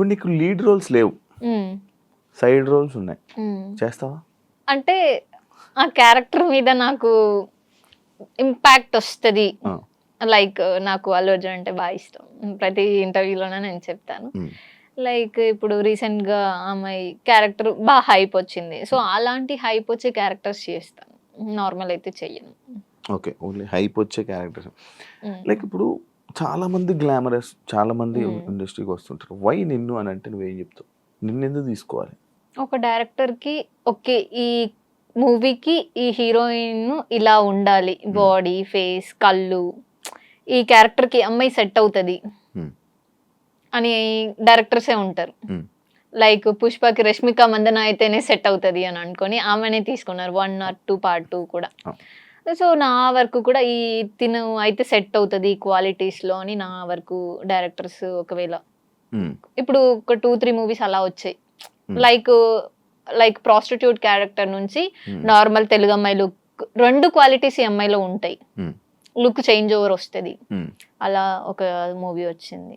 ఇప్పుడు నీకు lead roles లేవు, సైడ్ రోల్స్ ఉన్నాయి, చేస్తావా? అంటే ఆ క్యారెక్టర్ మీద నాకు ఇంపాక్ట్ వస్తుంది. లైక్ నాకు అల్లు అర్జున్ అంటే బాగా ఇష్టం, ప్రతి ఇంటర్వ్యూలోనే నేను చెప్తాను. లైక్ ఇప్పుడు రీసెంట్ గా అమ్మాయి క్యారెక్టర్ బాగా హైప్ వచ్చింది, సో అలాంటి హైప్ వచ్చే క్యారెక్టర్స్ చేస్తాను, నార్మల్ అయితే చెయ్యను. ఓకే, ఓన్లీ హైప్ వచ్చే క్యారెక్టర్స్. లైక్ ఇప్పుడు చాలా మంది గ్లామరస్, చాలా మంది ఇండస్ట్రీకి వస్తుంటారు. వై నిన్ను అని అంటే నువ్వేం చెప్తావు? నిన్ను ఎందుకు తీసుకోవాలి? ఒక డైరెక్టర్ కి ఓకే ఈ మూవీకి ఈ హీరోయిన్ ఇలా ఉండాలి, బాడీ, ఫేస్, కళ్ళు, ఈ క్యారెక్టర్ కి అమ్మాయి సెట్ అవుతుంది అని డైరెక్టర్సే ఉంటారు. లైక్ పుష్పకి రష్మిక మందన అయితేనే సెట్ అవుతుంది అని అనుకొని ఆమెనే తీసుకున్నారు 1 or 2 part 2 కూడా. సో నా వరకు కూడా ఈ తిను అయితే సెట్ అవుతుంది క్వాలిటీస్ లో అని నా వరకు డైరెక్టర్స్ ఒకవేళ ఇప్పుడు ఒక 2-3 మూవీస్ అలా వచ్చాయి. లైక్ ప్రాస్టిట్యూట్ క్యారెక్టర్ నుంచి నార్మల్ తెలుగు అమ్మాయి లుక్, 2 క్వాలిటీస్ ఈ అమ్మాయిలో ఉంటాయి, లుక్ చేంజ్ ఓవర్ వస్తుంది, అలా ఒక మూవీ వచ్చింది.